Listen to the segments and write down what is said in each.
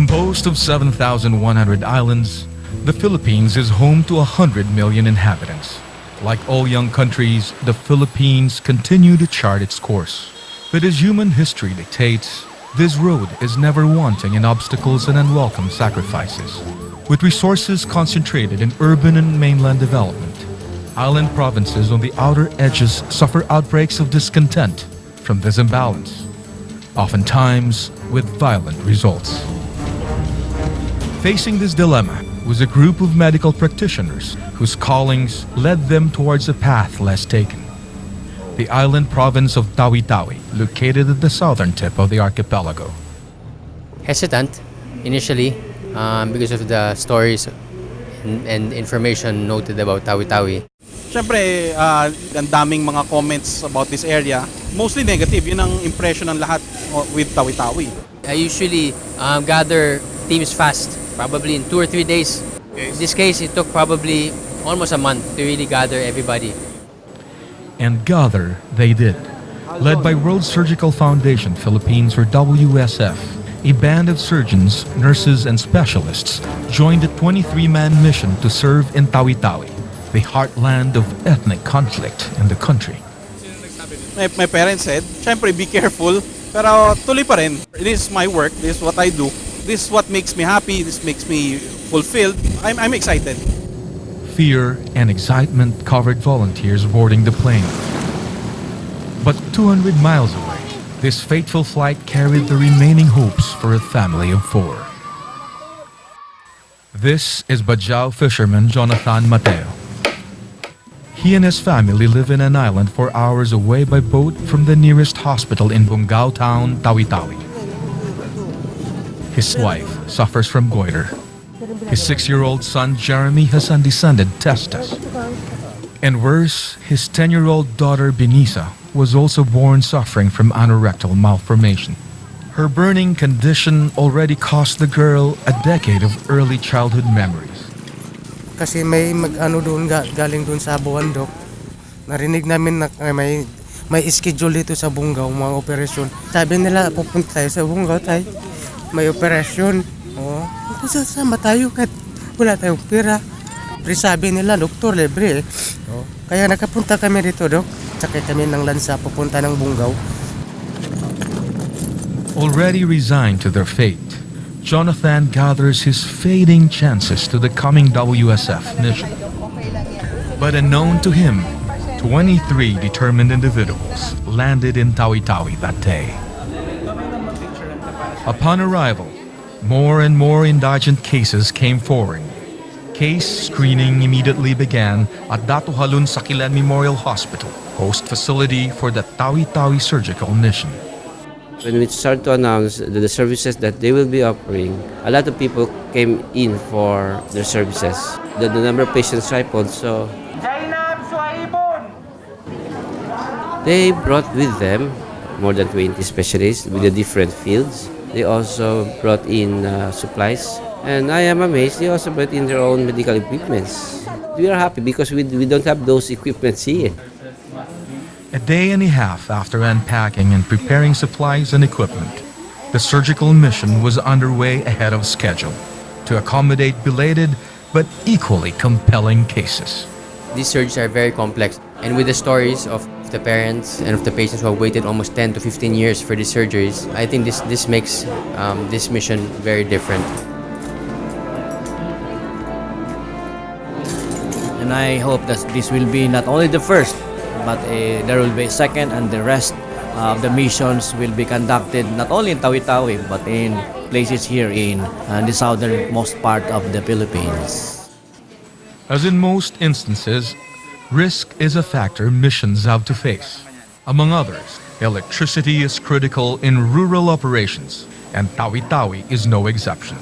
Composed of 7,100 islands, the Philippines is home to 100 million inhabitants. Like all young countries, the Philippines continue to chart its course. But as human history dictates, this road is never wanting in obstacles and unwelcome sacrifices. With resources concentrated in urban and mainland development, island provinces on the outer edges suffer outbreaks of discontent from this imbalance, oftentimes with violent results. Facing this dilemma was a group of medical practitioners whose callings led them towards a path less taken. The island province of TAWI, located at the southern tip of the archipelago. Hesitant initially because of the stories and information noted about TAWI. Siyempre, ang daming mga comments about this area. Mostly negative. Yun ang impression ng lahat with TAWI. I usually gather teams fast, probably in 2 or 3 days. In this case, it took probably almost a month to really gather everybody. And gather they did. Led by World Surgical Foundation Philippines, or WSF, a band of surgeons, nurses, and specialists joined a 23-man mission to serve in TAWI, the heartland of ethnic conflict in the country. My parents said, siyempre, be careful, pero tuloy pa rin. This is my work, this is what I do, this is what makes me happy, this makes me fulfilled. I'm excited. Fear and excitement covered volunteers boarding the plane. But 200 miles away, this fateful flight carried the remaining hopes for a family of 4. This is Bajau fisherman Jonathan Mateo. He and his family live in an island 4 hours away by boat from the nearest hospital in Bungao town, TAWI. His wife suffers from goiter. His 6-year-old son Jeremy has undescended testes. And worse, his 10-year-old daughter Benisa was also born suffering from anorectal malformation. Her burning condition already cost the girl a decade of early childhood memories. Kasi may galing doon sa Buandok. Narinig namin na may schedule dito sa Bungao, mga operasyon. Sabi nila, pupunta tayo sa Bungao tayo. May operasyon. Oh, sasama tayo kahit wala tayong pera. Pero sabi nila, doktor, libre. Oh, kaya nakapunta kami dito, Dok. Sakay kami ng lansa pupunta ng Bungao. Already resigned to their fate, Jonathan gathers his fading chances to the coming WSF mission. But unknown to him, 23 determined individuals landed in TAWI that day. Upon arrival, more and more indigent cases came forward. Case screening immediately began at Dato Halun Sakilan Memorial Hospital, host facility for the TAWI surgical mission. When we started to announce the services that they will be offering, a lot of people came in for their services. The number of patients tripled, so they brought with them more than 20 specialists with the different fields. They also brought in supplies, and I am amazed they also brought in their own medical equipments. We are happy because we don't have those equipments here. A day and a half after unpacking and preparing supplies and equipment, the surgical mission was underway ahead of schedule to accommodate belated but equally compelling cases. These surgeries are very complex, and with the stories of the parents and of the patients who have waited almost 10 to 15 years for these surgeries, I think this makes this mission very different. And I hope that this will be not only the first, but there will be a second, and the rest of the missions will be conducted not only in TAWI but in places here in the southernmost part of the Philippines. As in most instances, risk is a factor missions have to face. Among others, electricity is critical in rural operations, and TAWI is no exception.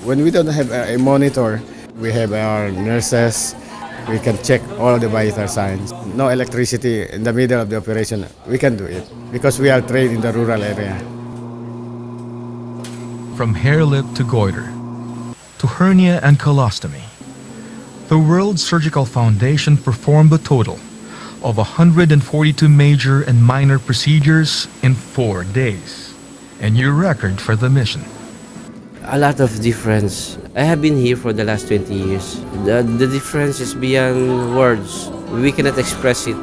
When we don't have a monitor, we have our nurses. We can check all the vital signs. No electricity in the middle of the operation, we can do it because we are trained in the rural area. From hair lip to goiter, to hernia and colostomy, the World Surgical Foundation performed a total of 142 major and minor procedures in 4 days, a new record for the mission. A lot of difference. I have been here for the last 20 years. The difference is beyond words. We cannot express it.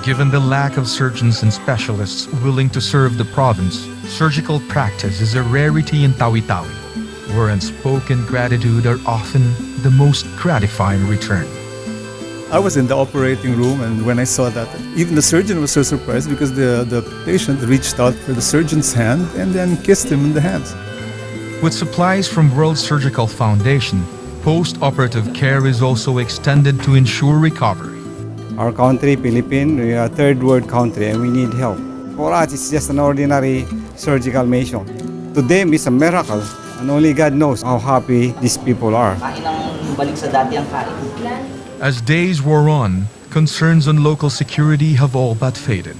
Given the lack of surgeons and specialists willing to serve the province, surgical practice is a rarity in Tawi-Tawi, where unspoken gratitude are often the most gratifying return. I was in the operating room, and when I saw that, even the surgeon was so surprised because the patient reached out for the surgeon's hand and then kissed him in the hands. With supplies from World Surgical Foundation, post-operative care is also extended to ensure recovery. Our country, Philippines, we are a third world country and we need help. For us, it's just an ordinary surgical mission. To them, it's a miracle, and only God knows how happy these people are. As days wore on, concerns on local security have all but faded.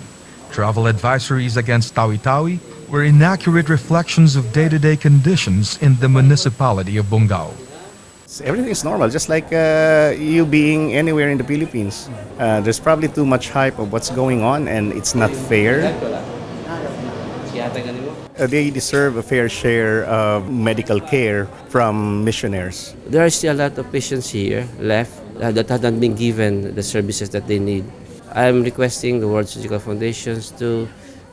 Travel advisories against Tawi-Tawi were inaccurate reflections of day-to-day conditions in the municipality of Bongao. Everything is normal, just like you being anywhere in the Philippines. There's probably too much hype of what's going on, and it's not fair. They deserve a fair share of medical care from missionaries. There are still a lot of patients here left that haven't been given the services that they need. I'm requesting the World Surgical Foundations to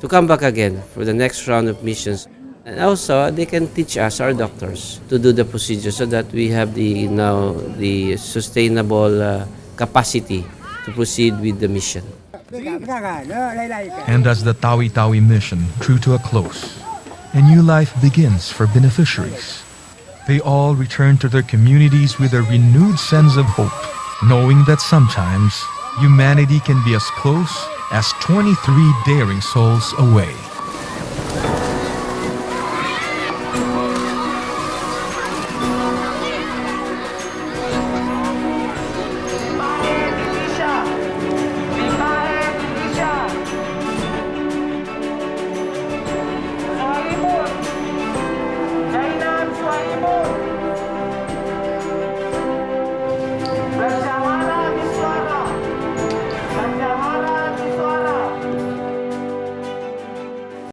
come back again for the next round of missions. And also, they can teach us, our doctors, to do the procedure so that we have the sustainable capacity to proceed with the mission. And as the Tawi-Tawi mission drew to a close, a new life begins for beneficiaries. They all return to their communities with a renewed sense of hope, knowing that sometimes humanity can be as close as 23 daring souls away.